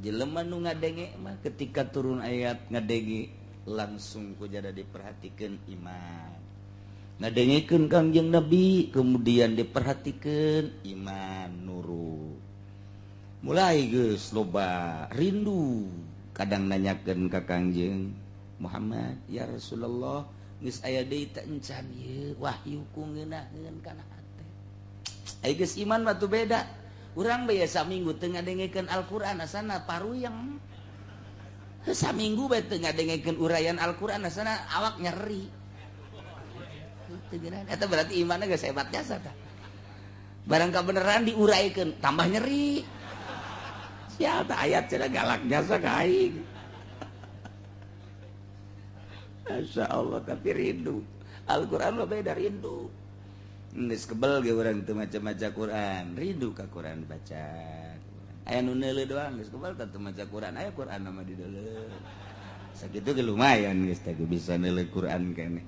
jelema nu ngadenge mah ketika turun ayat ngadenge langsung kujada diperhatikan iman. Ngadengekeun Kangjeng Nabi kemudian diperhatikan iman nurut. Mulai geus loba rindu kadang nanyakeun ka Kangjeng Muhammad, ya Rasulullah geus aya deui teh encan ieu wahyu ku ngeunaheun kana hate. Ai geus iman mah tu beda. Urang bae saminggu teu ngadengekeun Al-Qur'an asana paruyang. Saminggu bae teu ngadengekeun uraian Al-Qur'an asana awak nyeri. Eta berarti imanna geus hebat jasa tah. Barang kabeneran diuraykeun tambah nyeri. Sia tah ayat cenah galak jasa ka aing. Masyaallah tapi rindu. Al-Qur'an mah beda rindu. Geus kebel ge urang teu maca-maca Quran, rindu ka Quran baca. Aya nu neuleuh doang geus kebal teu maca Quran, aya Quran mah di deuleu. Sakitu ge lumayan geus teh bisa neuleuh Quran keneh.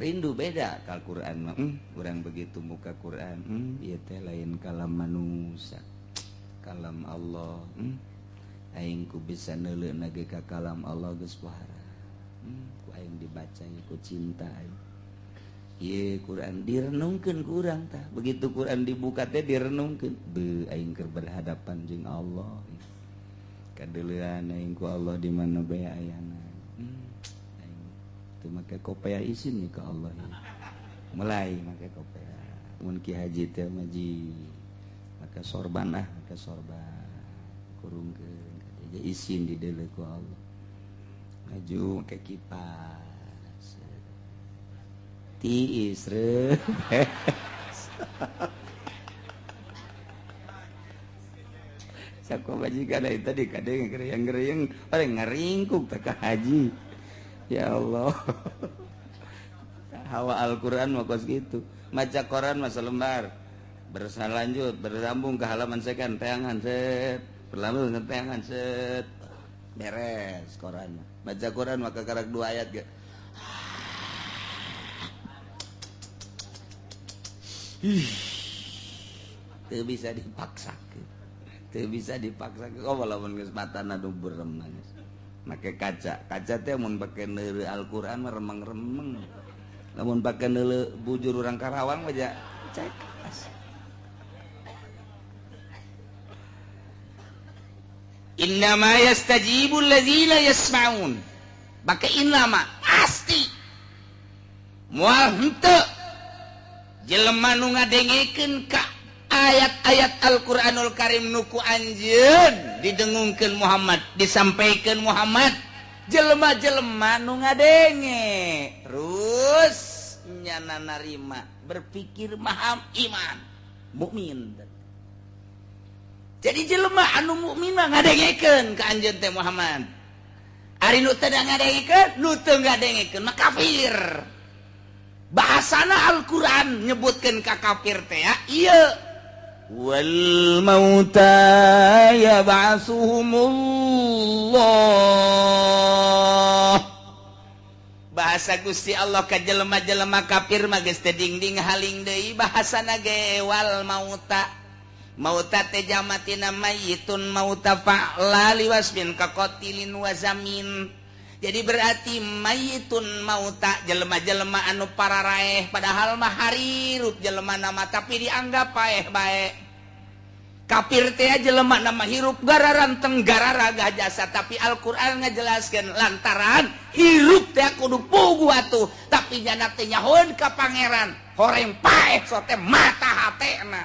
Rindu beda ka Al-Qur'an mah. Urang begitu muka Quran, ieu teh lain kalam manusia. Kalam Allah. Aing ku bisa neuleuhna ge ka kalam Allah geus pohara. Ku aing dibaca ku cinta aing. Ieu Quran direnungkeun ku urang tah. Begitu Quran dibuka teh direnungkeun. Beuh aing keur berhadapan jeung Allah. Kadeuleuan aing ku Allah di mana bae ayana. Aing teu make kopea izin ka Allah. Mulai make kopea. Mun Ki Haji teh maji make sorban make sorban. Kurungkeun kadeja izin di deuleu ku Allah. Maju make kipas. Tiis re. Sakoba majikan itu tadi kadang gereyang-gereyang paling ngaringkuk teh ka haji. Ya Allah. Hawa Al-Qur'an mah kos gitu. Maca Quran mah selembar. Berlanjut bersambung ke halaman sekan teangan set. Berlalu ke teangan set. Beres Quran. Baca Quran mah kakarak 2 ayat ge. Teu bisa dipaksakeun. Teu bisa dipaksakeun. Oh walaupun geus matana nu berem geus. Make kaca. Kaca teh mun pake neuleuh Al-Qur'an mah remeng-remeng. Lamun pake neuleuh bujur urang Karawang mah cek. Innama yastajibul ladzina yasma'un. Pake innama pasti. Moal henteu jelema nu ngadengekeun ka ayat-ayat Al-Qur'anul Karim nu ku anjeun didengungkeun Muhammad, disampaikeun Muhammad, jelema-jelema nu ngadenge terus nyana narima, berpikir maham iman, mukmin. Jadi jelema anu mukmin mah ngadengekeun ka anjeun teh Muhammad. Ari nu teu ngadengekeun, nu teu ngadengekeun mah kafir. Bahasana Al-Quran nyebutkan ka kafir teh ya iya wal mauta yab'atsuhumullah. Bahasa Gusti Allah ka jelema-jelema kafir mah geus teu dingding haling deui bahasana ge wal mauta. Mauta teh jamatina mayyitun mauta fa'la liwasbin ka qatilin wa zamin. Jadi berarti mayitun mauta jelema-jelema anu pararaeh padahal mah harirup jelema nama tapi dianggap paeh bae. Kafir teh jelema nama hirup gararan tenggarara gah jasa tapi Al-Qur'an ngajelaskeun lantaran hirup teh kudu pugu atuh tapi jana teh nyahoeun ka pangeran horeng paeh sote mata hatena.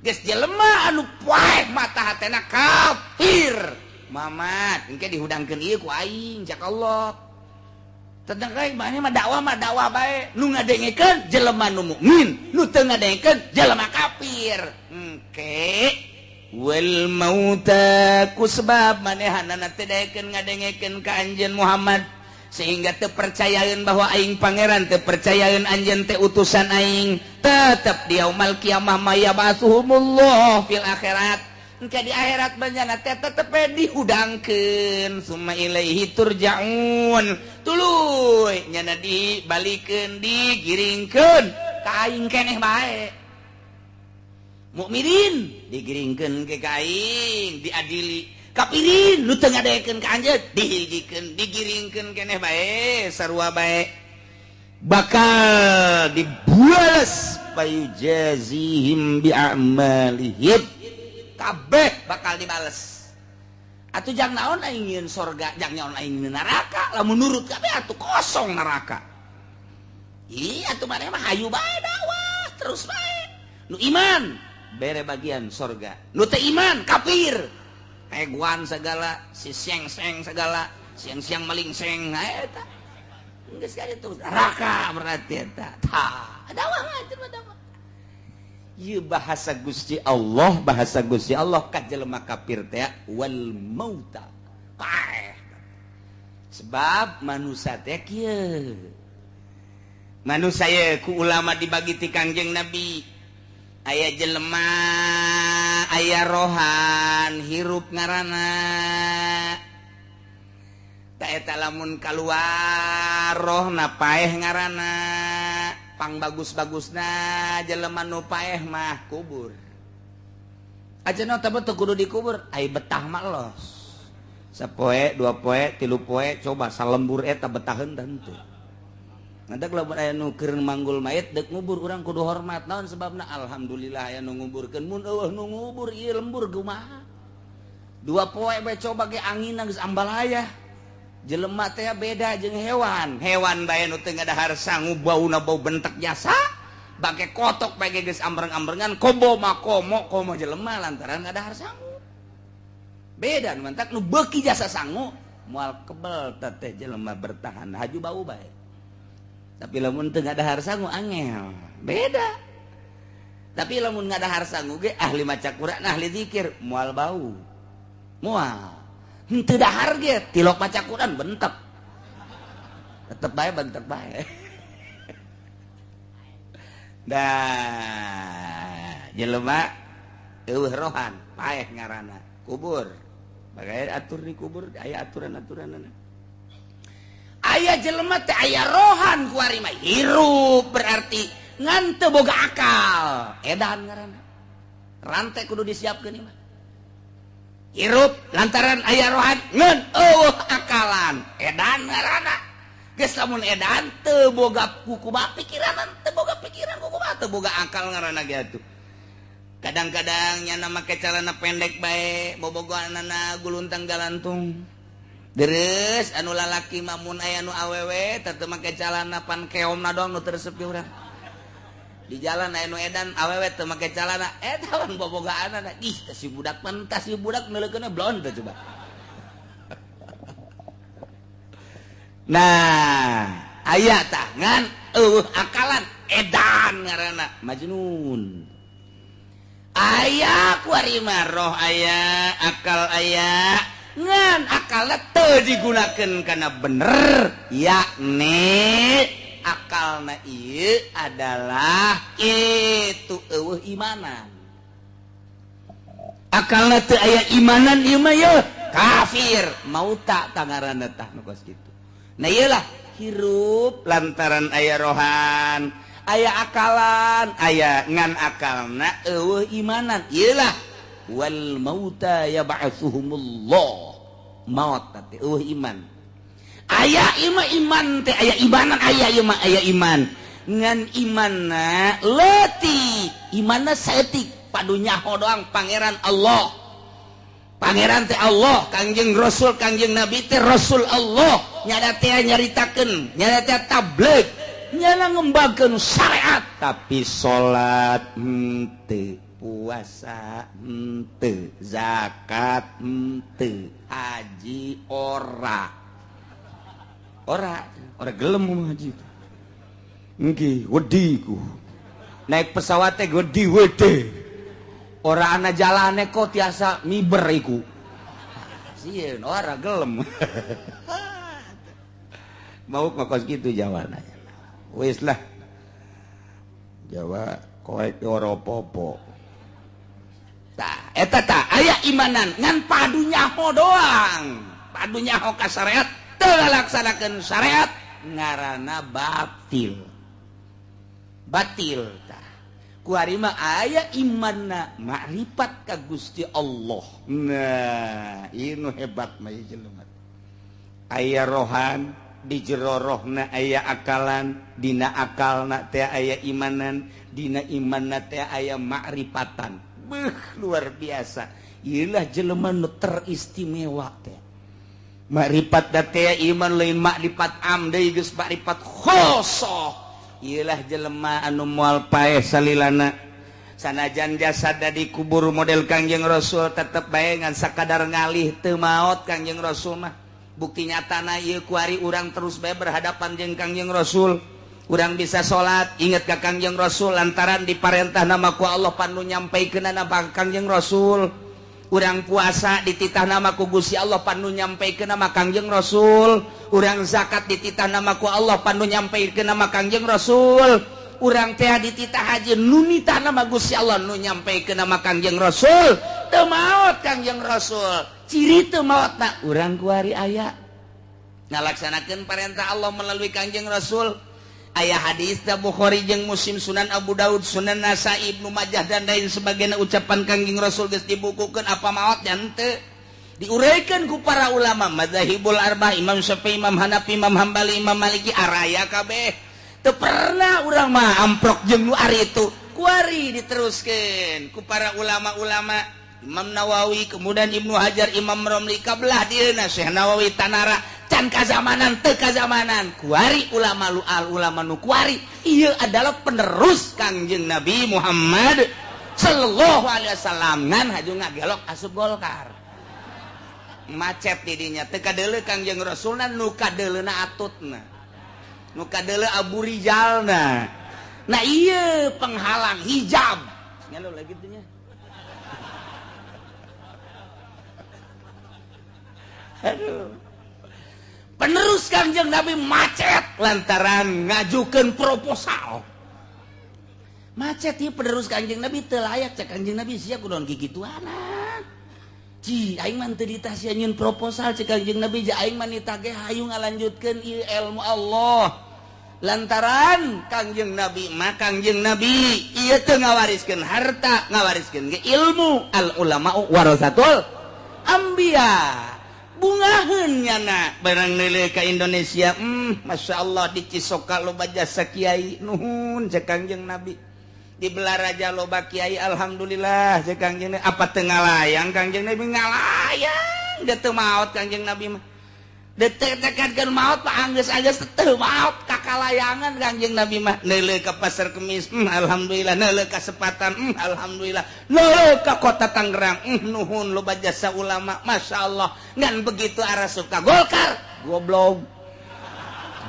Geus jelema anu paeh mata hatena kafir. Mamat, engke dihudangkeun ieu ku aing cak Allah. Tentang kae mah dakwah bae. Nu ngadengekeun jelema nu mukmin, nu teu ngadengekeun jelema kafir. Engke wal mauta ku sebab manehanana teu daekeun ngadengekeun ka anjeun Muhammad sehingga teu percayaeun bahwa aing pangeran, teu percayaeun anjeun teh utusan aing. Tetep di yaumul kiamah maya basuhumullah fil akhirat. Engke di akhirat banjana teh tetep dihudangkeun summa ilaihi turja'un. Tuluy nyana dibalikeun digiringkeun ka aing keneh bae. mukminin digiringkeun ke kaing diadili kapirin nu teu ngadekeun ka anjeun dihijikeun digiringkeun keneh bae sarua bae bakal dibuales payujazihim bi'amalihim kabeh bakal dibales atuh jang naon aing nyieun sorga jang naon aing nyieun neraka lamun nurut kabeh atuh kosong neraka iya atuh maneh mah hayu bae dakwah terus bae nu iman bere bagian sorga nu teu iman kafir heguan segala si seng-seng segala siang-siang melingseng eta geus ka ditu neraka berarti eta tah dakwah ngajeun mah dakwah ieu bahasa Gusti Allah ka jelema kafir teh wal mauta paeh sebab manusia teh kieu manusia ku ulama dibagi ti Kangjeng Nabi aya jelema aya rohan hirup ngaranna ta eta lamun kaluar rohna paeh ngaranna pang bagus-bagusna jelema nu paeh mah kubur ajeuna teh teu kudu dikubur ai betah mah los sapoe dua poe tilu poe coba salembur eta betaheun teh henteu ngantek lamun aya nu keur manggul mayit deuk ngubur urang kudu hormat naon sebabna alhamdulillah aya nu nguburkeun mun eueuh nu ngubur ieu lembur kumaha dua poe bae coba ge angin geus ambalaya jelema teh beda jeung hewan bae nu teu ngadahar sangu bauna bau bentek jasa bage kotok bae geus ambreng-ambrengan kobo makomo komo jelema lantaran ngadahar sangu beda nu mantak nu beuki jasa sangu moal kebel teh jelema bertahan haju bau bae tapi lamun teu ngadahar sangu angel beda tapi lamun ngadahar sangu ge ahli maca Quran ahli zikir moal bau moal henteu dahar ge tilok maca Quran bentek tetep bae bentek bae dah jelema eueuh rohan paeh ngaranna kubur bagae atur di kubur aya aturan-aturanna aya jelema teh aya rohan kuari mah hirup berarti ngan teu boga akal edan ngaranna rantai kudu disiapkeun ieu mah hirup lantaran aya rohan ngan eueuh akalan edan ngaranna geus lamun edan teu boga kumaha pikiran teu boga pikiran kumaha teu boga akal ngaranna ge atuh kadang-kadang nyana make calana pendek bae bobogoanana guluntang galantung deres anu lalaki mamun aya nu awewe tetep make calana pan keomna doang nu tersepi urang di jalan aya nu edan awewe teu make calana eta wan bobogaanna ih teh si budak pentas si budak neuleukeunna blonde coba nah aya tah ngan eueuh akalan edan ngaranna majnun aya kuari mah roh aya akal aya ngan akalna teu digunakeun kana bener yakni akalna ieu adalah itu eueuh imanan akalna teu aya imanan ieu mah ye kafir mauta tangaranna tah nu kos kitu nah ieu lah hirup lantaran aya rohan aya akalan aya ngan akalna eueuh imanan ieu lah wal mauta yab'atsuhumullah maut teh eueuh iman aya iman teh aya imanan aya ieu mah aya iman ngan imanna leutik imanna saeutik padu nyaho doang pangeran Allah pangeran teh Allah kangjeng Rasul kangjeng Nabi teh Rasul Allah nyada teh nyaritakeun nyada teh tabligh nyana ngembangkeun syariat tapi salat henteu puasa henteu zakat henteu haji ora gelem haji engke wedi ku naik pesawat teh wedi wede ora ana jalane kok tiasa miber iku sieun ora gelem mau kos kitu jawabannya wis lah Jawa koek ora apa-apa tah eta tah aya imanan ngan padu nyaho doang padu nyaho ka syariat teu ngalaksanakeun syariat ngaranna batil tah kuarima aya imanna makrifat ka Gusti Allah. Nah ini hebat mah jelema. Aya rohan di jero rohna aya akalan, dina akalna teh aya imanan, dina imanna teh aya makrifatan. Luar biasa. Iyalah jelema nu teristimewa teh. Makrifat da teh iman lain makrifat am deui geus makrifat khosoh. Iyalah jelema anu moal paeh salilana. Sanajan jasad da dikubur model Kangjeng Rasul tetep bae ngan sakadar ngalih teu maot Kangjeng Rasul mah. Bukti nyatana ieu kuari urang terus bae berhadapan jeung Kangjeng Rasul. Urang bisa salat inget ka Kangjeng Rasul lantaran diparentahna ku Allah panu nyampaikeunana ka Kangjeng Rasul. Urang puasa dititahna ku Gusti Allah panu nyampaikeunna ka Kangjeng Rasul. Urang zakat dititahna ku Allah panu nyampaikeunna ka Kangjeng Rasul. Urang teh dititah haji nu nitahna Gusti Allah nu nyampaikeunna ka Kangjeng Rasul. Teu maot Kangjeng Rasul. Ciri teu maotna urang kuari aya ngalaksanakeun parentah Allah melalui Kangjeng Rasul. Aya hadis da Bukhari jeung Muslim, Sunan Abu Daud, Sunan Nasai, Ibnu Majah dan lain sebagainya ucapan Kangjeng Rasul geus dibukukeun apa maot nya teu diuraykeun ku para ulama madzhabul arba'ah Imam Syafi'i, Imam Hanafi, Imam Hambali, Imam Maliki araya kabeh. Teu pernah urang mah amprok jeung nu ari itu kuari diteruskeun ku para ulama-ulama. Imam Nawawi, kemudian Ibnu Hajar, Imam Romli, kabelah dieuna Syekh Nawawi Tanara, can kazamanan teu kazamanan. Kuari ulama ulama nu kuari ieu adalah penerus Kangjeng Nabi Muhammad sallallahu alaihi wasallam. Ngan haju ngagelok asup Golkar. Macet di dinya teu kadeuleu Kangjeng Rasulna nu kadeuleuna atutna. Nu kadeuleu Abu Rijalna. Nah ieu penghalang hijab. Ngalo lagi tuh nya. Aduh. Penerus Kangjeng Nabi macet lantaran ngajukeun proposal. Macet ieu penerus Kangjeng Nabi teu layak cek Kangjeng Nabi sia kunaon gigituanan. Ci aing mah teu ditasian nyieun proposal cek Kangjeng Nabi ja aing mah nitah ge hayu ngalanjutkeun ieu ilmu Allah. Lantaran Kangjeng Nabi mah Kangjeng Nabi ieu teu ngawariskeun harta, ngawariskeun ge ilmu. Al ulama warasatul anbiya. Bungaheun nyana barang neuleuh ka Indonesia. Masya Allah di Cisoka loba jasa kiai nuhun cek Kangjeng Nabi. Di Belaraja loba kiai alhamdulillah cek Kangjeng Nabi. Apa teu ngalayang Kangjeng Nabi ngalayang. Da teu maot Kangjeng Nabi mah. Da tekadkeun maot mah anggeus-anggeus teu maot kakalayangan Kangjeng Nabi mah. Neuleuh ka Pasar Kemis alhamdulillah, neuleuh ka Sepatan alhamdulillah, neuleuh ka Kota Tangerang nuhun loba jasa ulama masyaallah. Ngan begitu arah suka Golkar goblok.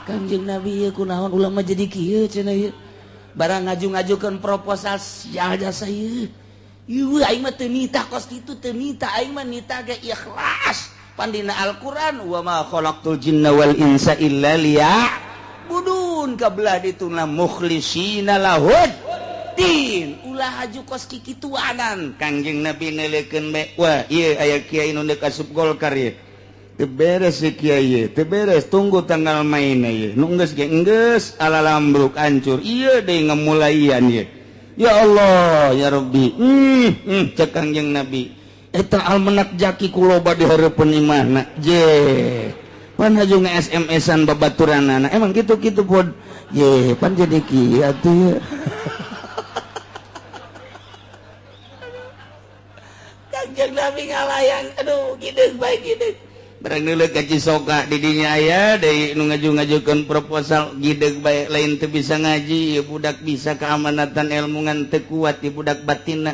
Kangjeng Nabi ieu kunaon ulama jadi kieu cenah ieu. Barang ngaju-ngajukeun proposal sia jasa ieu. Ieu aing mah teu nitah kos kitu teu nitah, aing mah nitah ge ikhlas. Pandina Al-Quran wa ma khalaqtul jinna wal insa illa liya'budun kabelah dituna mukhlishina lahud din ulah haju kos kikituanan. Kangjeng Nabi neuleukeun bae wah ieu aya kiai nu deuk asup Golkar ieu teu beres si kiai teu beres tunggu tanggal mainna ieu nu geus ge geus alalambruk hancur ieu deui ngamulaian ieu ya Allah ya Rabbi cek Kangjeng Nabi eta almanak jaki kuloba di hareupeun imahna je pan haju nge-SMS-an babaturanana emang gitu-gitu pod ye pan jadi kieu atuh Kangjeng Nabi ngalayang aduh gideug bae gideug barang neuleuh ka Cisoka di dinya aya deui nu ngaju-ngajukeun proposal gideug bae lain teu bisa ngaji ieu budak bisa keamanatan ilmu ngan teu kuat di budak batinna.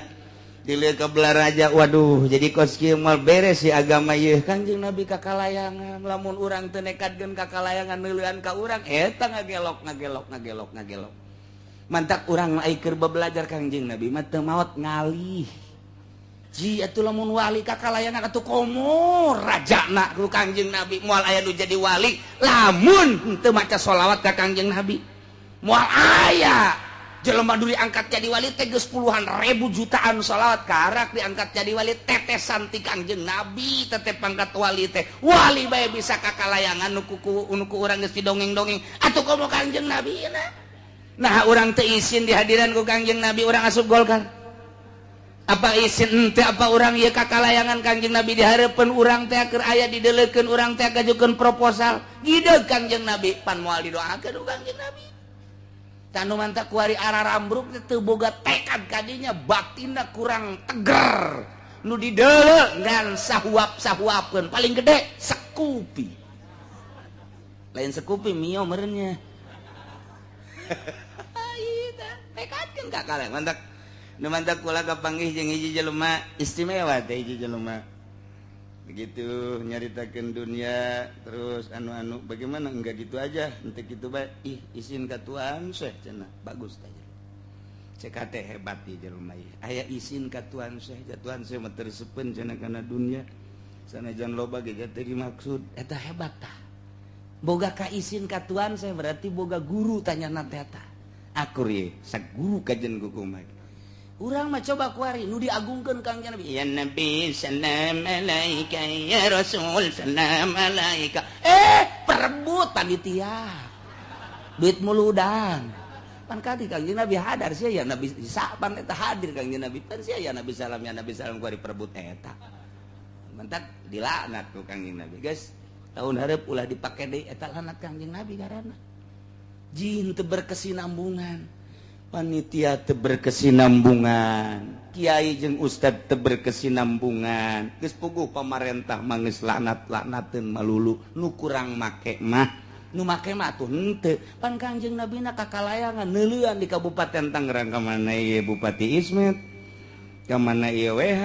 Dileuh ka Belaraja waduh jadi kos kieu moal beres si agama ieu. Kangjeng Nabi kakalayangan lamun urang teu nekadkeun kakalayangan neuleuhan ka urang eta ngagelok mantak urang ai keur babelajar Kangjeng Nabi mah teu maot ngalih ji atuh lamun wali kakalayangan atuh komo rajana ku Kangjeng Nabi moal aya nu jadi wali lamun teu maca sholawat ka Kangjeng Nabi moal aya jelema dulu angkat jadi wali teh geus puluhan ribu jutaan sholawat karak diangkat jadi wali tetesan ti Kangjeng Nabi tetep pangkat wali teh wali bae bisa kakalayangan nu ku urang geus didongeng-dongeng atuh komo Kangjeng Nabi na Nah orang teu izin di hadiran ku Kangjeng Nabi orang asup Golkar. Apa izin teh apa orang ieu kakalayangan Kangjeng Nabi dihareupeun urang teh keur aya dideulekeun urang teh ngajukeun proposal. Gideug Kangjeng Nabi pan moal didoakeun ku Kangjeng Nabi. Tanu mantap kuari ararambruk teu boga tekad kadinya batinna kurang teger. Nu dideuleu ngan sahuap-sahuapkeun paling gede sekupi. Lain sekupi mio meureunnya. Tekadkeun kakala mantap. Nu mantap kula kapanggih jeung hiji jelema istimewa teh hiji jelema. Begitu nyaritakeun dunia terus anu-anu bagaimana enggak gitu aja ente gitu bae izin ka Tuhan Syekh cenah bagus teh cek teh hebat ieu jelema ieu aya izin ka Tuhan Syekh Tuhan Syekh mah terseupeun cenah kana dunia sanajan loba ge teh dimaksud eta hebat tah boga ka izin ka Tuhan Syekh berarti boga guru tanyana teh tah akur ieu sak guru kajen kumaha urang mah coba kuari nu diagungkeun Kangjeng Nabi ya Nabi salam alaika ya Rasul salam alaika perebut panitia duit muludang pan kadi Kangjeng Nabi hadar sia ya Nabi saban eta hadir Kangjeng Nabi pan sia ya Nabi salam kuari perebut eta mentak dilaknat ku Kangjeng Nabi guys tahun hareup ulah dipake deui eta lanat Kangjeng Nabi karana jin teu berkesinambungan panitia teu berkesinambungan kiai jeung ustad teu berkesinambungan geus puguh pamarentah mah geus laknat-laknateun malulu nu kurang make mah nu make mah atuh henteu pan Kangjeng Nabi na kakalayangan neuleuan di Kabupaten Tangerang ka mana ieu Bupati Ismet ka mana ieu WH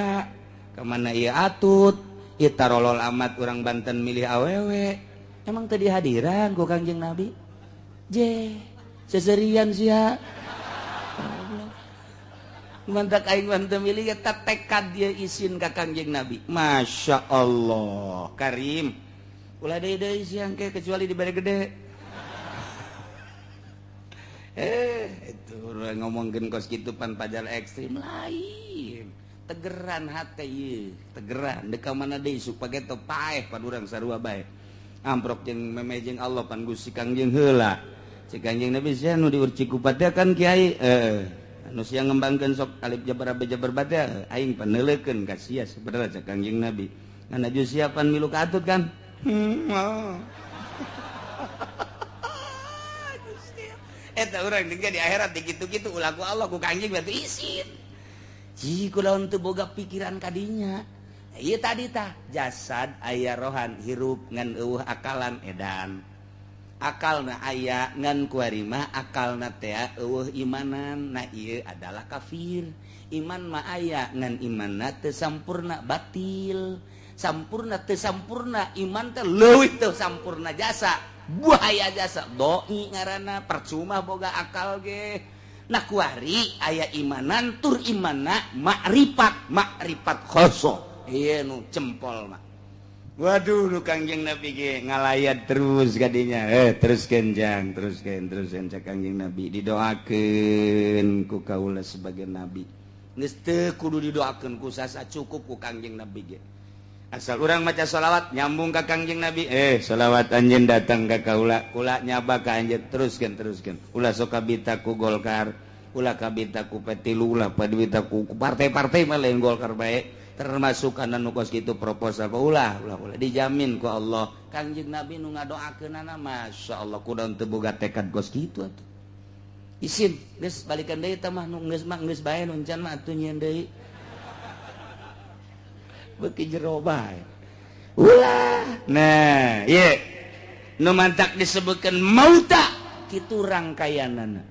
ka mana ieu Atut ieu tarolol amat urang Banten milih awewe emang teu dihadiran ku Kangjeng Nabi je seserian sia mantak aing manteu milih eta tekad dia izin ka Kangjeng Nabi. Masya Allah, Karim. Ulah deui siang ke kecuali di bare gede. Itu urang ngomongkeun kos kitu pan pajar ekstrim lain. Tegeran hate ieu, tegeran deuk ka mana deui supaya teu paeh pan urang sarua bae. Amprok jeung memeh jeung Allah pan Gusti Kangjeng heula. Cik Kangjeng Nabi sia nu diurci ku kan Kiai. Nu sia ngembangkeun sok alif jabar bate aing paneuleukeun ka sia sebenarnya cak Kangjeng Nabi ngan aju siapan milu ka Atut kan eta urang tinggal di akhirat dikitu-kitu ulah ku Allah ku Kangjeng batu izin ji kunaon teu boga pikiran kadinya ieu tadi tah jasad aya rohan hirup ngan eueuh akalan edan akalna aya ngan kuari mah akalna teh eueuh imanan nah ieu adalah kafir iman mah aya ngan imanna teu sampurna batil sampurna teu sampurna iman teh leuwih teu sampurna jasa buaya jasa doi ngaranna percuma boga akal ge nah kuari aya imanan tur imanna makrifat khoso ieu nu jempol mah. Waduh nu Kangjeng Nabi ge ngalayat terus kadinya teruskeun jang teruskeun cak Kangjeng Nabi didoakeun ku kaula sebagai nabi geus teu kudu didoakeun ku sasa cukup ku Kangjeng Nabi ge asal urang maca shalawat nyambung ka Kangjeng Nabi shalawat anjeun datang ka kaula kula nyaba ka anjeun teruskeun ulah sok kabita ku Golkar ulah kabita ku P3 ulah padewita ku partai-partai mah lain Golkar bae termasuk kana nu kos kitu proposal ulah dijamin ku Allah Kangjeng Nabi nu ngadoakeunana masyaallah kudu teu boga tekad kos kitu atuh izin geus balikeun deui tah mah nu geus bae nu encan mah atuh nyieun deui beuki jero bae ulah nah ieu nu mantak disebutkeun mauta kitu rangkaianana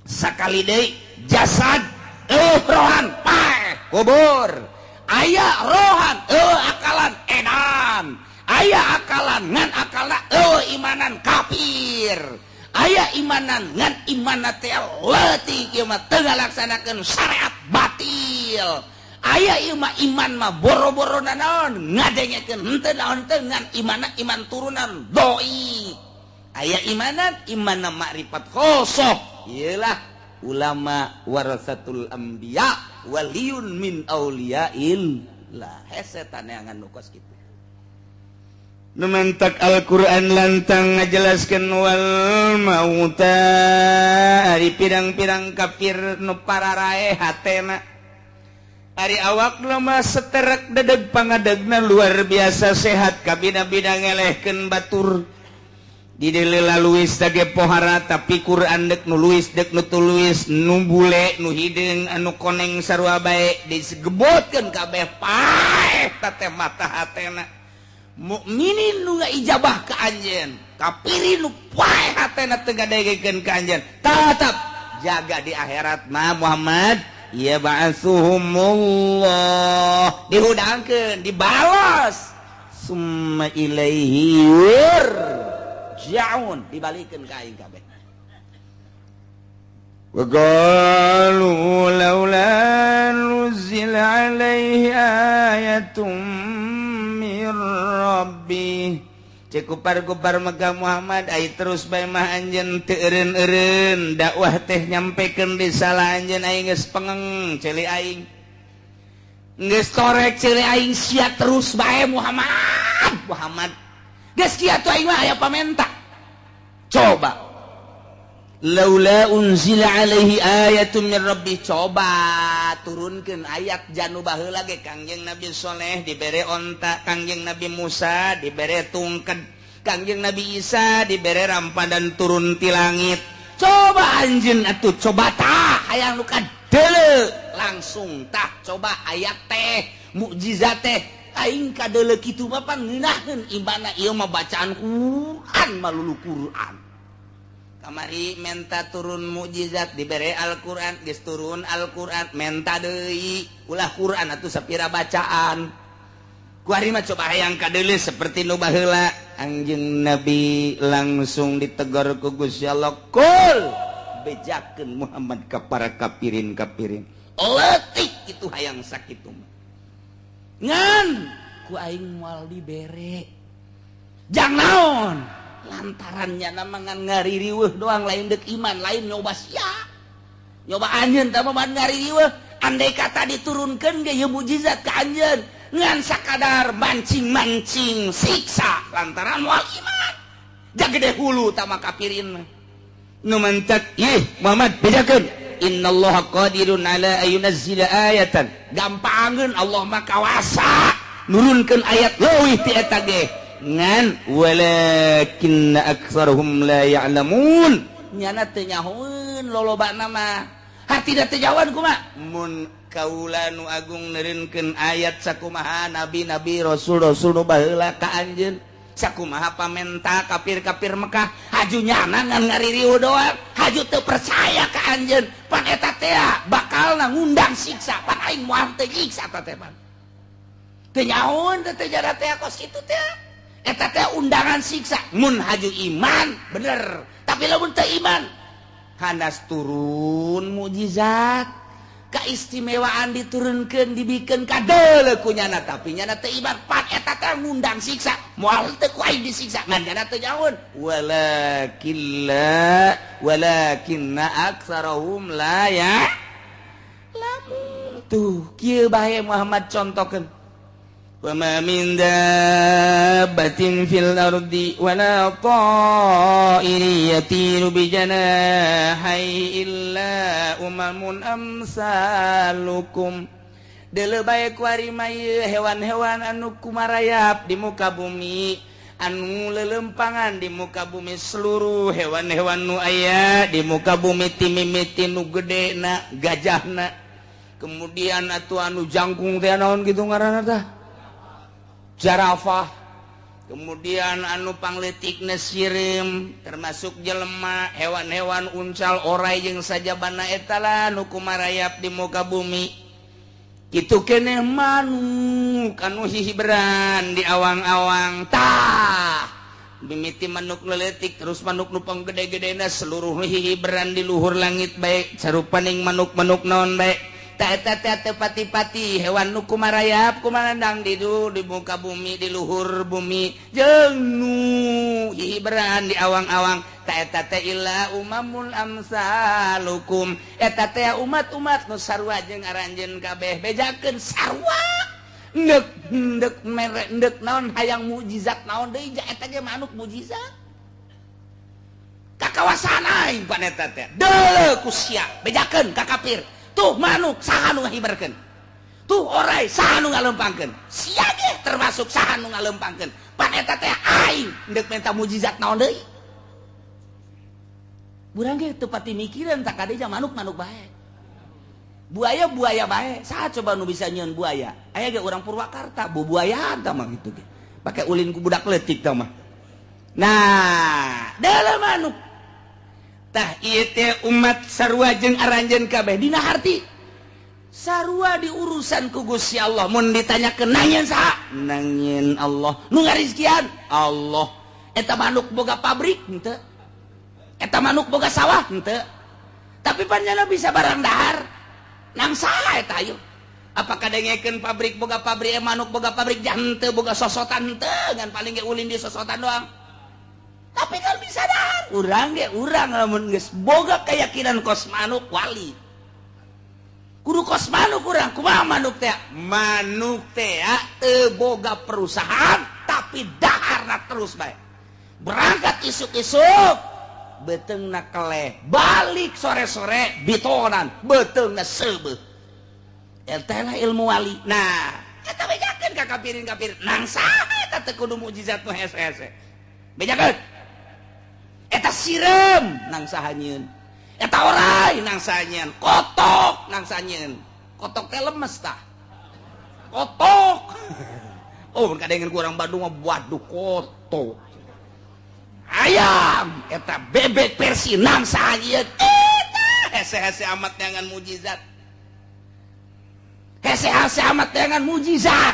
sakali deui jasad rohan paeh kubur aya rohan akalan edan aya akalan ngan akalna imanan kafir aya imanan ngan imanna teh leutik ieu mah teu ngalaksanakeun syariat batil aya ieu mah iman mah boro-borona naon ngadengekeun henteu naon teh ngan imanna iman turunan doi aya imanna makrifat khosoh ieulah ulama warasatul anbiya waliyun min auliyail lah hesetan yang anu kos kitu numentak Al-Qur'an lantang ngajelaskeun wal mauta ari pirang-pirang kafir nu pararae hatena ari awakna mah seterek dedeg pangadegna luar biasa sehat kabina-bina ngelehkeun batur di delela luis dage pohara tapi Quran dek nu luis dek nu tuluis nu bule nu hideung anu koneng sarua bae digebotkeun kabeh paeh teh mata hatena mukminin nu ijabah ka anjeun kafirin nu paeh hatena teu gadegekeun ka anjeun tatap jaga di akhirat mah Muhammad ya ba'atsuhumullah dihudangkeun dibalos summa ilaihi jaun dibalikeun ka aing kabeh wa qalu laula nuzila alaihi ayatun mir rabbi cek kupar-kupar maka Muhammad ai terus bae mah anjeun teu eureun-eureun dakwah teh nyampekeun di salah anjeun aing geus pengeng ceuli aing geus korek ceuli aing sia terus bae Muhammad geus kieu atuh aing mah aya pamenta coba laula unzila alaihi ayatun min rabbi coba turunkeun ayat janu baheula ge Kangjeng Nabi Saleh dibere onta Kangjeng Nabi Musa dibere tungked Kangjeng Nabi Isa dibere rampadan turun ti langit coba anjeun atuh coba tah hayang nu kadeuleu langsung tah coba ayat teh mukjizat teh aing kadeuleu kitu mah pangeunahkeun imanna ieu mah bacaan Quran malulu Quran kamari menta turun mukjizat dibere Al-Qur'an geus turun Al-Qur'an menta deui ulah Qur'an atuh sapira bacaan ku ari mah coba hayang kadeuleu seperti nu baheula anjeun Nabi langsung ditegor ku Gusti Allah kul bejakeun Muhammad ka para kafirin leutik kitu hayang sakitu ngan ku aing moal dibere jang naon lantarannya namangan ngaririweuh doang lain dek iman lain nyoba sia nyoba anjeun tah mah ngaririweuh andai kata diturunkeun ge ieu mukjizat ka anjeun ngan sakadar mancing-mancing siksa lantaran moal iman da gede hulu tah mah kafirin nu mentek ieu Muhammad bejakeun innallaha qadirun ala ayunazzila ayatan gampangkeun Allah mah kawasa nurunkeun ayat leuwih ti eta ge ngan walakinna aktsarhum la ya'lamun nyana teu nyahoeun lolobana mah hartina teu jawan kumaha mun kaula nu agung neureunkeun ayat sakumaha nabi-nabi rasul-rasul nu baheula ka anjeun sakumaha pamenta kafir-kafir Mekah haju nyana ngan ngaririu doang haju teu percaya ka anjeun pan eta teh bakalna ngundang siksa pan aing moal teu nyiksa teh pan teu nyahoeun teh jada teh kos kitu teh eta teh undangan siksa mun haju iman bener tapi lamun teu iman hanas turun mukjizat kaistimewaan diturunkeun dibikeun kadeuleu ku nyana tapi nyana teu iman pan eta teh ngundang siksa moal teu ku aing disiksa ngan nyana teu nyahoeun walakinna aktsarahum la ya'lamun tuh kieu bae Muhammad contohkeun وَمَا مِنْ دَابَّةٍ فِي الْأَرْضِ وَلَا طَائِرٍ يَطِيرُ بِجَنَاحَيْهِ إِلَّا أُمَمٌ أَمْثَالُكُمْ deuleu bae ku ari mah hewan-hewan anu kumarayap di muka bumi anu lelempangan di muka bumi seluruh hewan-hewan nu aya di muka bumi ti mimiti nu gedena gajahna kemudian atuh anu jangkung teh naon kitu ngaranna tah jarafah kemudian anu pangletikna sirim termasuk jelema hewan-hewan uncal orai jeung sajabana eta lah nu kumarayap di muka bumi kitu keneh manuk anu hihibran di awang-awang tah mimiti manuk leutik terus manuk nu panggede-gedena seluruh hihibran di luhur langit bae sarupaning manuk-manuk naon bae eta teh pati-pati hewan nu kumarayap kumandang di muka bumi di luhur bumi jeung nu hibran di awang-awang eta teh illa umamul amsalukum eta teh umat-umat nu sarua jeung aranjeun kabeh bejakeun sarua ndek naon hayang mukjizat naon deui eta ge manuk mukjizat kakawasan aing paneta teh deuleu ku sia bejakeun ka kafir tuh manuk saha nu ngahibarkeun tuh orai saha nu ngalempangkeun sia ge termasuk saha nu ngalempangkeun paneta teh aing ndek minta mukjizat naon deui urang ge teu pati mikireun tak kadeja manuk bae buaya bae saha coba nu bisa nyeun buaya aya ge urang Purwakarta buaya tah mah gitu ge pake ulin ku budak leutik tah mah nah dalam manuk tah ieu teh umat sarua jeung aranjeun kabeh dina harti sarua diurusan ku Gusti Allah mun ditanyakeun nanyeun saha nanyeun Allah nu ngarizkian Allah eta manuk boga pabrik henteu eta manuk boga sawah henteu tapi panjana bisa barang dahar nang saha eta ayo apakah dengekeun pabrik boga pabrik manuk boga pabrik henteu boga sosotan henteu ngan paling ge ulin di sosotan doang tapi kan bisa dahar urang ge urang lamun geus boga keyakinan kos manuk wali kudu kos manuk urang kumaha manuk teh teu boga perusahaan tapi daharna terus bae berangkat isuk-isuk beteungna keleh balik sore-sore bitonan beteungna seubeuh eta ilmu wali nah eta bejakeun ka kafirin nang saha eta teu kudu mukjizat nu hese-hese bejakeun eta sirem nang saha nyieun eta orai nang saha nyieun kotok nang saha nyieun kotok teh lemes tah kotok oh mun kadengeun ku urang Bandung mah waduh kotok ayam eta bebek Persi nang saha nyieun eta hese-hese amat dengan mukjizat hese-hese amat dengan mukjizat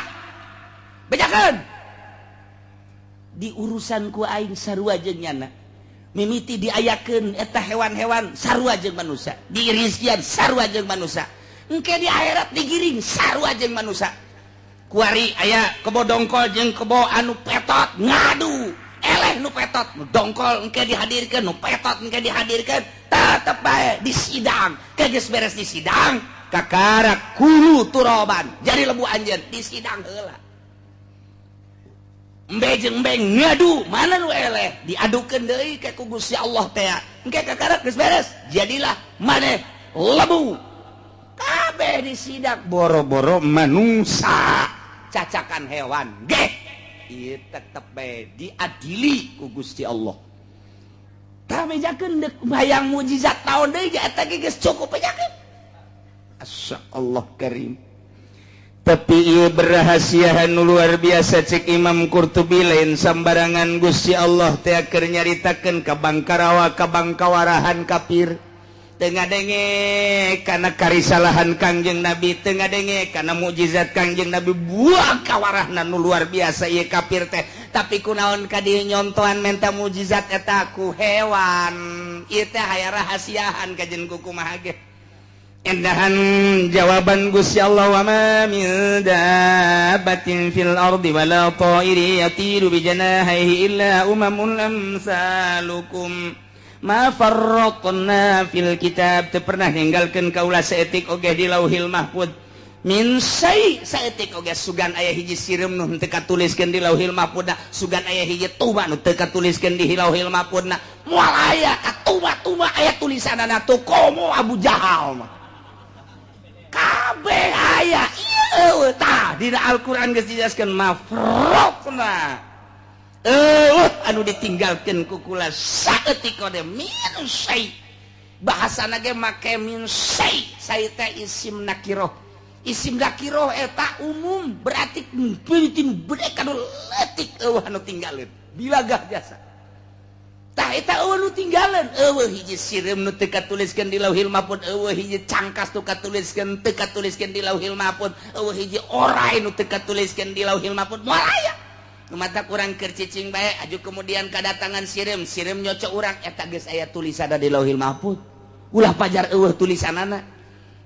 bejakeun di urusan ku aing sarua jeung nyana mimiti diayakeun eta hewan-hewan sarua jeung manusia di rizkian sarua jeung manusia engke di akhirat digiring sarua jeung manusia kuari aya kebo dongkol jeung kebo anu petot ngadu eleh nu petot nu dongkol engke dihadirkeun nu petot engke dihadirkeun tetep bae di sidang geus beres di sidang kakarak kulu turoban jadi lebu anjeun di sidang heula embe jeung embe ngadu mana nu eleh diadukeun deui ka ku Gusti Allah teh engke kakarak geus beres jadilah maneh lebu kabeh di sidang boro-boro manungsa cacakan hewan ge ieu tetep bae diadili ku Gusti Allah tah mejakeun deuk bayang mukjizat naon deui eta ge geus cukup mejakeun asyaallah karim tapi ieu berahasiaan nu luar biasa cek Imam Qurtubi lain sambarangan Gusti Allah teh keur nyaritakeun ka bangkarawa ka bangkawarahan kafir teu ngadenge kana karisalahan Kangjeng Nabi teu ngadenge kana mukjizat Kangjeng Nabi buang kawarahna nu luar biasa ieu kafir teh tapi kunaon ka dieu nyontohan menta mukjizat eta ku hewan ieu teh aya rahasiaan kajen ku kumaha ge endahan jawaban Gusti Allah wa ma min dabbatin fil ardi wala ta'irin yatiru bi janahihi illa umamun amsalukum ma farratna fil kitab teu pernah ninggalkeun kaula saeutik oge di Lauhil Mahfuz min syai saeutik oge sugan aya hiji sireum nu teu katuliskeun di Lauhil Mahfuzna sugan aya hiji tuba nu teu katuliskeun di Lauhil Mahfuzna moal aya ka tuba aya tulisanana tu komo Abu Jahal mah kabeh aya ieu tah dina Al-Qur'an geus dijelaskeun ma farratna anu ditinggalkeun ku kula saeutik ode min syai bahasana ge make min syai sai teh isim nakiroh eta umum berarti peuting bede kanu leutik eueuh anu tinggalin bilagah jasa tah eta eueuh nu tinggalin eueuh hiji sireum nu teu katuliskeun di Lauhil Mahfuz eueuh hiji cangkas nu katuliskeun teu katuliskeun di Lauhil Mahfuz eueuh hiji orai nu teu katuliskeun di Lauhil Mahfuz moal aya mata kurang keur cicing bae aju kemudian kadatangan sireum nyocok urang eta geus aya tulisanna di Lauhil Mahfuz ulah pajar eueuh tulisanana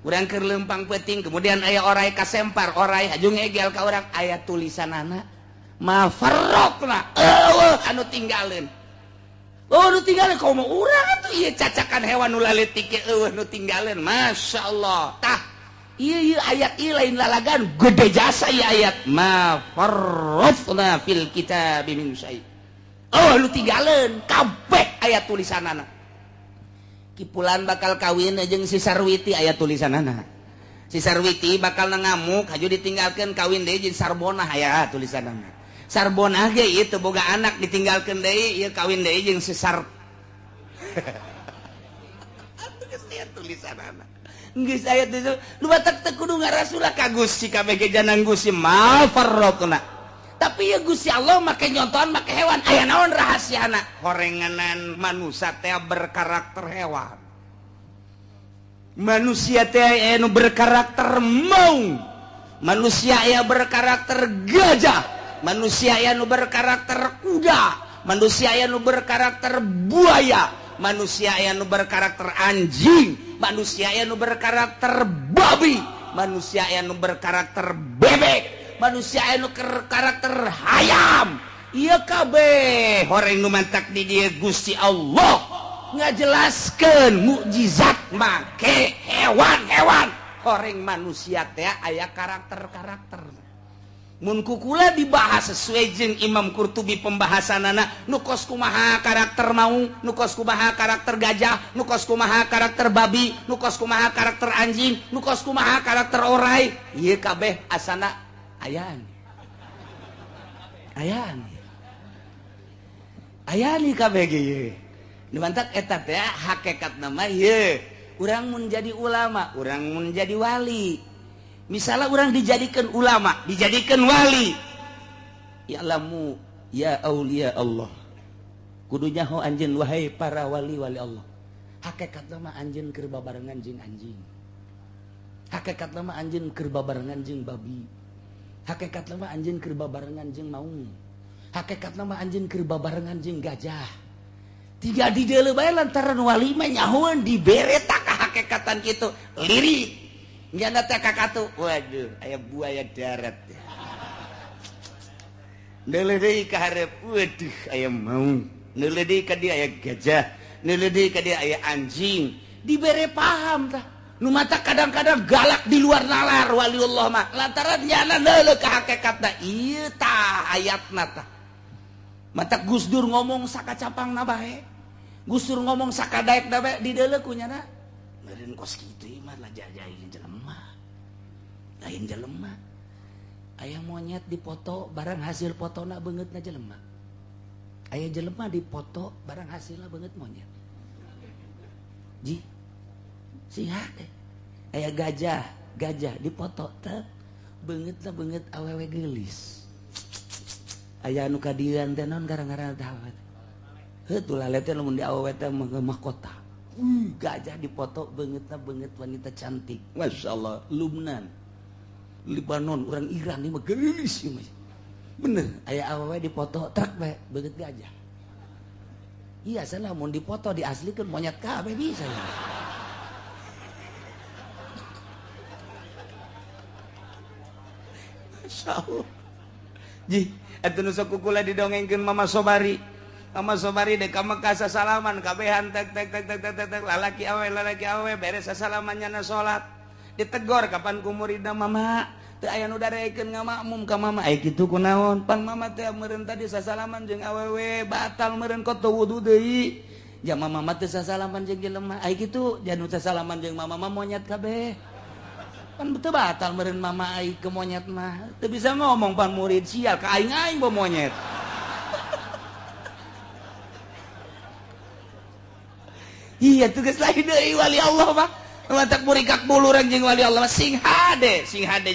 urang keur leumpang peuting kemudian aya orai kasempar orai aju ngegel ka urang aya tulisanana ma farratna eueuh anu tinggalin nu tinggalin komo urang atuh ieu cacakan hewan nu laletik eueuh nu tinggalin masyaallah tah iya ayat ieu lain lalagan gede jasa ya ayat ma farratna fil kitabi min syai. Oh lu tinggalin kabeh ayat tulisanana. Kipulan bakal kawin jeung si Sarwiti ayat tulisanana. Si Sarwiti bakal ngamuk haju ditinggalkeun kawin deui jeung Sarbona aya tulisanana. Sarbona ge ieu teu boga anak ditinggalkeun deui ieu kawin deui jeung si Sar. Tulisanana geus aya teh lu batak teu kudu ngarasulah ka Gusti kabeh ge janang Gusti ma farratna. Tapi ya Gusti Allah make nyontohan make hewan aya naon rahasiana horenganan manusia teh berkarakter hewan. Manusia teh aya nu berkarakter maung, manusia aya berkarakter gajah, manusia aya nu berkarakter kuda, manusia aya nu berkarakter buaya, manusia aya nu berkarakter anjing, manusia aya nu berkarakter babi, manusia aya nu berkarakter bebek, manusia aya nu karakter hayam. Ieu kabeh horeng nu mantak di dieu Gusti Allah ngajelaskeun mukjizat make hewan-hewan. Horeng manusia teh aya karakter-karakter. Mun kukula dibahas sesuai jeung Imam Qurtubi pembahasanana nu kos kumaha karakter maung, nu kos kumaha karakter gajah, nu kos kumaha karakter babi, nu kos kumaha karakter anjing, nu kos kumaha karakter orai. Ieu kabeh asana ayaan. Ayaan kabeh ge ieu. Nu mantak eta teh hakikatna mah ieu. Urang mun jadi ulama, urang mun jadi wali. Misalnya orang dijadikan ulama, dijadikan wali. Ya alamu, ya aulia Allah. Kudunya ho anjeun wahai para wali-wali Allah. Hakikatna mah anjeun keur babarengan jeung anjing. Hakikatna mah anjeun keur babarengan jeung babi. Hakikatna mah anjeun keur babarengan jeung maung. Hakikatna mah anjeun keur babarengan jeung gajah. Tiga di deuleu bae lantaran wali mah nyahoeun dibere tak hakikatan kitu. Lirik. Nyana teh kakatu, waduh, aya buaya darat. Neuleuh deui ka hareup, waduh, aya maung. Neuleuh deui ka dieu aya gajah, neuleuh deui ka dieu aya anjing. Dibere paham tah. Nu mata kadang-kadang galak di luar nalar waliullah mah. Lantaran nyana neuleuh ka hakikatna. Ieu tah ayatna tah. Mata Gus Dur ngomong sakacapangna bae. Gus Dur ngomong sakadaekna bae di deuleuh ku nyana. Meureun kos kitu mah lah jajahin jelema. Lain jelema. Aya monyet dipoto barang hasil fotona beungeutna jelema. Aya jelema dipoto barang hasilna beungeut monyet. Ji. Siha teh. Aya gajah dipoto teh beungeutna beungeut awewe geulis. Aya anu kadieuan teh naon garang-garang teh awet. Heuh lalet teh lamun di awewe teh mahkota. Gajah dipoto beungeutna beungeut wanita cantik. Masyaallah, Lubnan. Libanon, orang Iran ini mah geulis ieu mah. Bener, aya awewe dipoto truk bae beungeut gajah. Iya sana mun dipoto diaslikeun monyet kabeh bisa. Masyaallah. Ji, atuh nu sok kukula didongengkeun Mama Sobari. Mama Sobari dek ka Mekah sasalaman kabehan tek lalaki awe beres sasalaman nyana salat. Ditegor kapan ku muridna Mama teu aya nu darekeun ngamakmum ka Mama aya kitu kunaon pan Mama teh meureun tadi sasalaman jeung awewe batal meureun koto wudu deui jama Mama teu sasalaman jeung jelema aya kitu janu sasalaman jeung Mama monyet kabeh pan teu batal meureun Mama ai ke monyet mah teu bisa ngomong pan murid sial ka aing bae monyet. Iya tugas lain deui wali Allah mah mantak murikak bulurang jeung wali Allah sing hade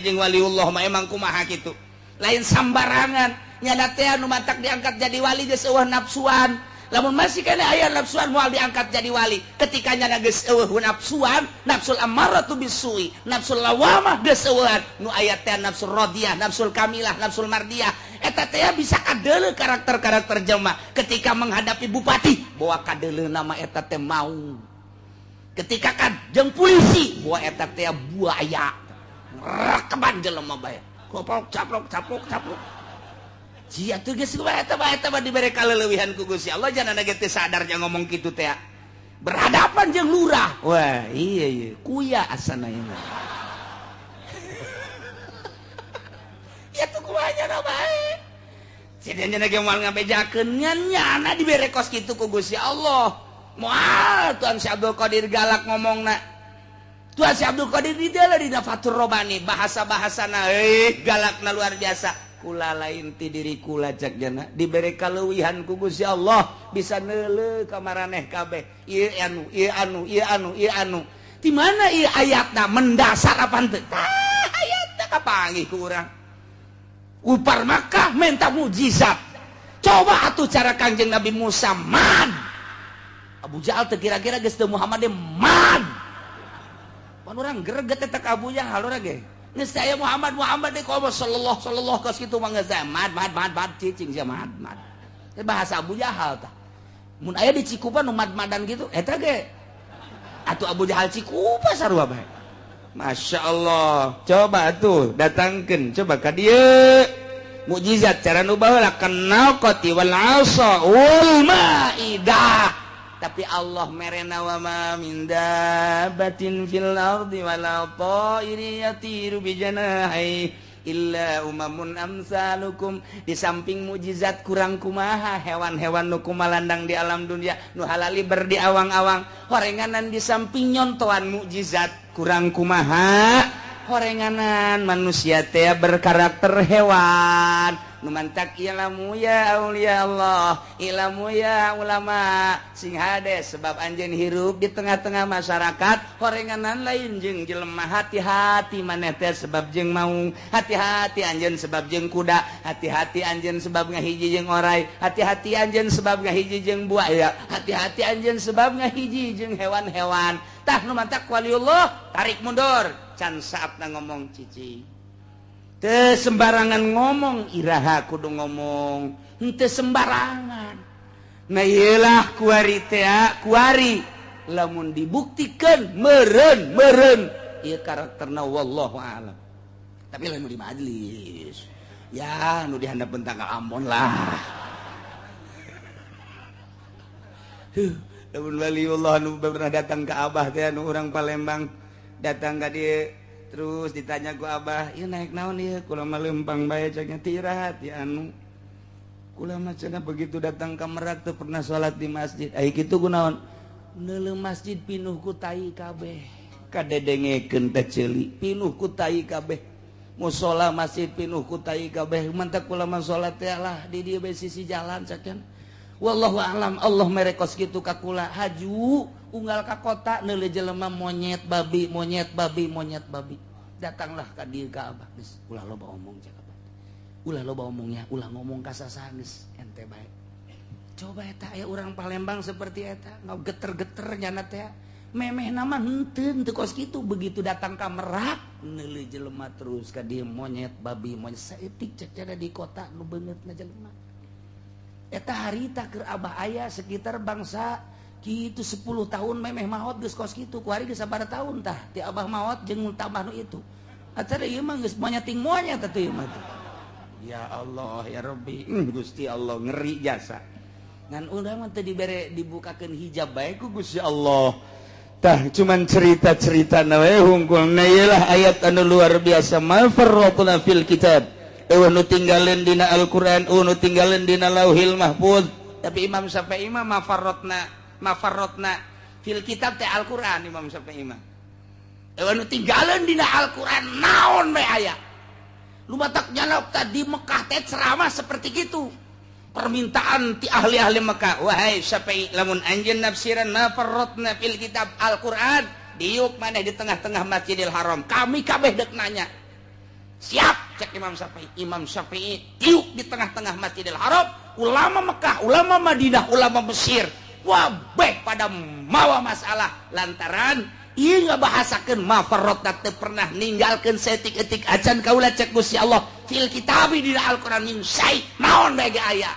jeung waliullah mah emang kumaha kitu lain sambarangan nyana teh anu mantak diangkat jadi wali geus eueuh nafsuan lamun masih kana aya nafsuan moal diangkat jadi wali ketika nyana geus eueuh nafsuan nafsul ammaratu bisu'i nafsul lawamah geus eueuhan nu aya teh nafsul radiyah nafsul kamilah nafsul mardiyah eta teh bisa kadeuleuh karakter-karakter jelema ketika menghadapi bupati bawa kadeuleuh nama eta teh maung ketika jeung polisi bawa eta teh buaya rekeban jelema bae caplok sia teh geus eta mah dibere kaleulewihan ku Gusti Allah jangan ge teu sadar jeung ngomong kitu teh berhadapan jeung lurah wah iya kuya asana ieu ngabejakennya dibere kos gitu ku Gusti Allah. Moal Tuan Si Abdul Qadir galak ngomong nak. Tuan Si Abdul Qadir di dalam dina Fathur Robani bahasa-bahasana galakna luar biasa. Kula lain ti diri kula cek jana dibere kaleuwihan ku Gusti Allah bisa neuleuh ka maraneh kabeh. Ieu anu. Di mana ieu ayatna mendasar apa henteu? Ayatna kapanggih ku urang. Upar Makkah minta mujizat. Coba atuh cara Kangjeng Nabi Musa man. Abu Jahal teh kira-kira geus teu Muhammad man. Pan urang greget eta ka Abu Jahal urang ge. Geus aya Muhammad deui komo sallallahu ka kitu mah geus mad cicing sia mad. Teh bahasa Abu Jahal tah. Mun aya di Cikupa nu mad-madan gitu eta ge. Atuh Abu Jahal Cikupa sarua bae. Masya Allah. Coba tuh datangkan. Coba ka dieu mukjizat cara nu baheula kana qati wal 'asa wal ma'idah. Tapi Allah merena wa ma min dabbatin fil ardi wala ta'iri yatiru bi janahi illa umamun amsalukum. Di samping mukjizat kurang kumaha hewan-hewan nu kumalandang di alam dunia nu halali berdi awang-awang horenganan di samping nyontoan mukjizat kurang kumaha horenganan manusia teh berkarakter hewan nu mantak ilmu ya aulia Allah ilmu ya ulama sing hades sebab anjeun hirup di tengah-tengah masyarakat horenganan lain jeung jelema hati-hati maneh teh sebab jeung maung hati-hati anjeun sebab jeung kuda hati-hati anjeun sebab ngahiji jeung orai hati-hati anjeun sebab ngahiji jeung buaya hati-hati anjeun sebab ngahiji jeung hewan-hewan tah nu mantak waliullah tarik mundur can saatna ngomong cici teu sembarangan ngomong iraha kudu ngomong henteu sembarangan nah ieulah kuari teh kuari lamun dibuktikeun meureun ieu karakterna wallahu a'lam tapi lain nu di majelis ya nu dihandap bentang ka Ambon lah lamun waliullah nu pernah datang ke Abah teh nu urang Palembang datang ka dieu terus ditanya ku Abah, ieu naik naon ieu? Kula mah leumpang bae cenah ti irahat ya anu. Kula mah cenah begitu datang ka Merak teu pernah salat di masjid. Ai kitu kunaon? Neuleuh masjid pinuh ku tai kabeh. Kadedengekeun teh ceuli, pinuh ku tai kabeh. Mushola masjid pinuh ku tai kabeh. Mantap kula mah salat teh lah di dieu bae sisi jalan sakeun. Wallahu a'lam Allah merekos kitu ka kula haju unggal ka kota neuleuh jelema monyet babi datanglah ka dieu ka Abah geus ulah loba omong cak Abah ulah loba omongnya ulah ngomong ka sasaha geus ente bae coba eta aya urang Palembang seperti eta geter-geter nyana teh memehna mah henteu kos kitu begitu datang ka Merak neuleuh jelema terus ka dieu monyet saeutik cek cara di kota nu beungeutna jelema eta harita keur Abah aya sekitar bangsa kitu 10 tahun memeh maot geus kos kitu kuari geus sabaraha tahun tah ti Abah maot jeung tambah nu itu acara ieu mah geus monyating monyet atuh ieu mah ya Allah ya Rabbi Gusti Allah ngeri jasa ngan urang mah teu dibere dibukakeun hijab bae ku Gusti Allah tah cuman cerita-ceritana we hungkulna ieu lah ayat anu luar biasa ma farratna fil kitab nu tinggalin dina Al-Quran nu tinggalin dina Lauhil Mahfuz tapi Imam Syafi'i mah mafarrotna fil kitab teh Al-Quran Imam Syafi'i mah nu tinggalin dina Al-Quran naon we aya lu matak nyana tadi Mekah teh ceramah seperti gitu permintaan ti ahli-ahli Mekah wahai Syafi'i lamun anjeun nafsiran mafarrotna fil kitab Al-Quran diuk maneh di tengah-tengah Masjidil Haram kami kabeh deuk nanya siap cek Imam Syafi'i tiuk di tengah-tengah Masjidil Haram ulama Mekah ulama Madinah ulama Mesir wabeh pada mawa masalah lantaran ieu ngabahasakeun mafarrotna teu pernah ninggalkeun setik-etik acan kaula cek Gusti Allah fil kitabi di Al-Qur'an min syai naon bae aya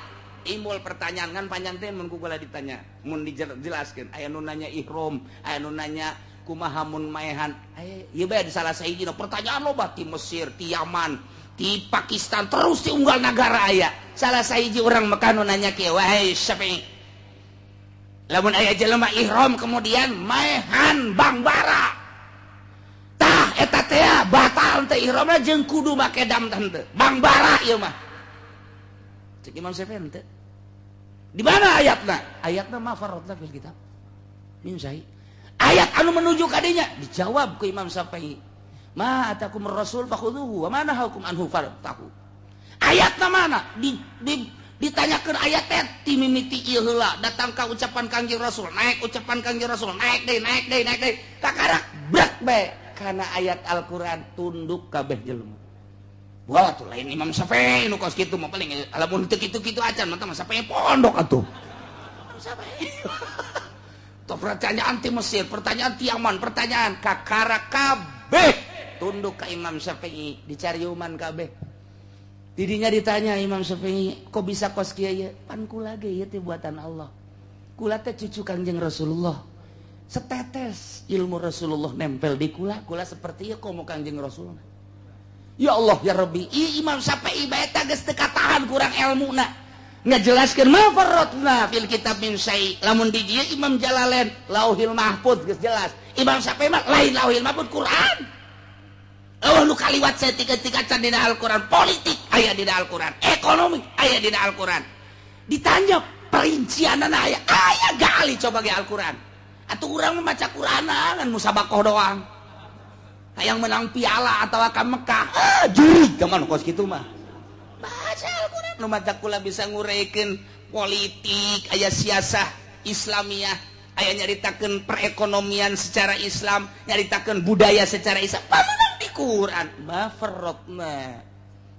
timbul pertanyaan kan panjang teh mun kula ditanya mun dijelaskeun aya nu nanya ihram aya nu nanya kumaha mun maehan ieu bae di salah sahijina pertanyaan loba ti Mesir ti Yaman ti Pakistan terus ti unggal negara aya salah sahiji urang Mekah nu nanya kieu wahai Syafi'i lamun aya jelema ihram kemudian maehan bangbara tah eta teh batal teh ihramna jeung kudu make dam teh bangbara ieu mah Cek Imam Syafi'i teh. Di mana ayatna? Ayatna ma farratna fil kitab min syai'. Ayat anu menuju kadinya dijawab ku Imam Syafi'i. Ma atakum rasul fakhudhuhu wa ma nahakum anhu fartahu. Ayatna mana? Ditanyakeun ayat teh ti mimiti ieu heula datang ka ucapan Kangjeng Rasul, naik ucapan Kangjeng Rasul, naik deui. Kakarak brak bae kana ayat Al-Qur'an tunduk kabeh jelema. Wah, tuh lain Imam Syafi'i nu kos kitu mah paling lamun teu kitu-kitu acan mah Syafi'i pondok atuh. Syafi'i. Tuh pertanyaan ti Mesir, pertanyaan ti Yaman, pertanyaan kakarak kabeh tunduk ka Imam Syafi'i, dicariuman kabeh. Didinya ditanya Imam Syafi'i, kok bisa kos kieu ye? Pan kula ge ieu teh buatan Allah. Kula teh cucu Kangjeng Rasulullah. Setetes ilmu Rasulullah nempel di kula, kula seperti ieu komo Kangjeng Rasul. Ya Allah ya Rabbi, Imam Syafi'i bae teh geus teu katahan kurang ilmuna. Ngajelaskeun ma farratna fil kitab min syai'. Lamun di dieu Imam Jalalain Lauhil Mahfuz geus jelas. Imam Syafi'i mah lain Lauhil Mahfuz Quran. Oh lu kaliwat saya tiga-tiga can dina Al-Quran. Politik aya dina Al-Quran, ekonomi aya dina Al-Quran. Ditanya perincianana aya gali coba ge Al-Quran. Atuh urang membaca Quranan ngan musabakoh doang. Hayang menang piala atau ka Mekah. Jurig ka kos kitu mah. Baca Al-Quran nu maca kula bisa ngurekeun politik, aya siasah Islamiyah, aya nyaritakeun perekonomian secara Islam, nyaritakeun budaya secara Islam. Di Quran ma farratna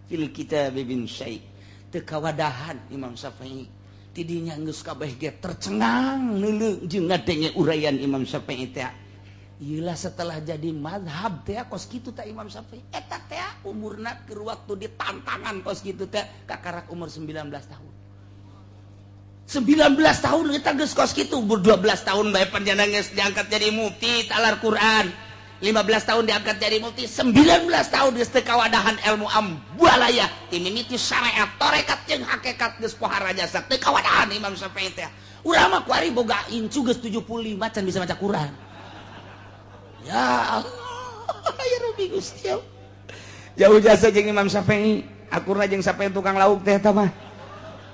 fil kitab min syai'. Teu kawadahan Imam Syafi'i tidinya geus kabeh ge tercengang neuleuh jeung ngadenge uraian Imam Syafi'i teh. Ieulah setelah jadi mazhab teh kos kitu teh Imam Syafi'i eta teh umurna keur waktu ditantangan kos kitu teh kakarak umur 19 tahun. 19 tahun kita geus kos kitu, umur 12 tahun bae panjenengan geus diangkat jadi mufti talar Quran. 15 tahun diangkat jadi mufti, 19 tahun geus teu kawadahan ilmu ambalaya ti mimiti syariat tarekat jeung hakikat geus pohara jasa teu kawadahan Imam Syafi'i teh. Urang mah kuari boga incu geus 75 can bisa maca Quran. Ya Allah, ya Rabbi Gusti. Jauh jasa jeung Imam Syafi'i, akurna jeung Syafi'i tukang lauk teh eta mah.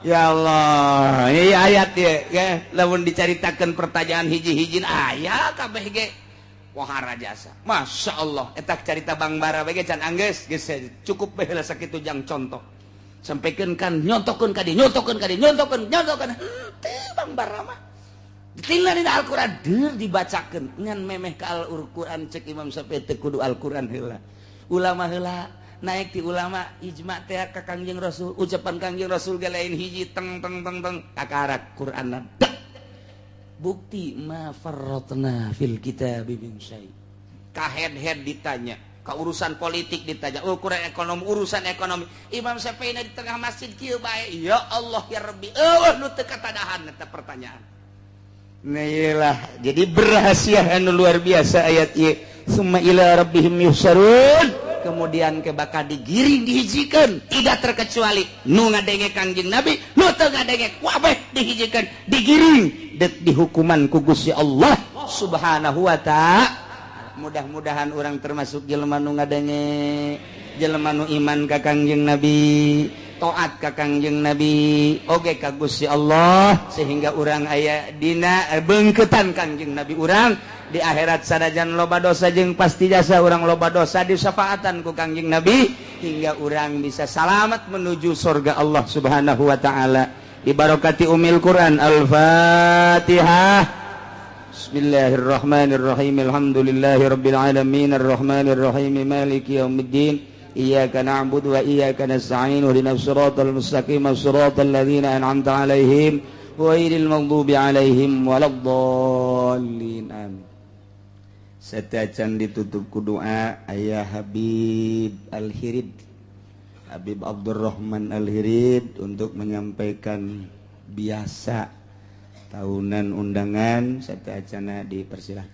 Ya Allah, ini ayat ya, lamun dicaritakeun pertanyaan hiji-hijin aya kabeh ge wahara jasa. Masya Allah, etak cerita Bang Bara bagi can angges, cukup behela sakitu jang contoh. Sampaikan kan nyontokeun ka dieu, nyontokeun. Teu Bang Bara mah. Ditilna dina Al-Qur'an deur dibacakeun ngan memeh ka Al-Qur'an cek Imam Syafi'i teu kudu Al-Qur'an heula. Ulama heula naik ti ulama ijma teh ka Kangjeng Rasul, ucapan Kangjeng Rasul ge lain hiji teng kakarak Qur'anna. Bukti ma farratna fil kitab min syai'. Ka head ditanya, ka urusan politik ditanya, ukuran ekonomi, urusan ekonomi. Imam Syafi'i di tengah masjid kieu bae. Ya Allah ya Rabbi, nu teu katadahan eta pertanyaan. Nah iyalah, jadi berhasil anu luar biasa ayat ieu. Summa ila rabbihim yuhsyarun. Kemudian ke bakal digiring dihijikeun, tidak terkecuali nu ngadenge Kangjeng Nabi, nu teu ngadenge kabeh dihijikeun, digiring dek dihukuman ku Gusti Allah Subhanahu wa ta'ala. Mudah-mudahan orang termasuk jelema nu ngadenge, jelema nu iman ka Kangjeng Nabi, taat ka Kangjeng Nabi, oge ka Gusti Allah, sehingga urang aya dina beungkeutan Kangjeng Nabi urang di akhirat sadajan loba dosa jeung pasti jasa urang loba dosa disyafaatan ku Kangjeng Nabi hingga urang bisa selamat menuju surga Allah Subhanahu wa taala. Bi barakati umil Quran. Al-Fatihah. Bismillahirrahmanirrahim. Alhamdulillahirabbil alamin arrahmanir rahim maliki yaumiddin. Iyyaka na'budu wa iyyaka nasta'in. Ihdinas siratal mustaqim siratal ladzina an'amta 'alaihim ghairil maghdubi 'alaihim waladdallin. Amin. Satajan ditutup ku doa aya Habib Al-Hirid, Habib Abdurrahman Al-Hirid untuk menyampaikan biasa tahunan undangan. Satacana dipersilahkan.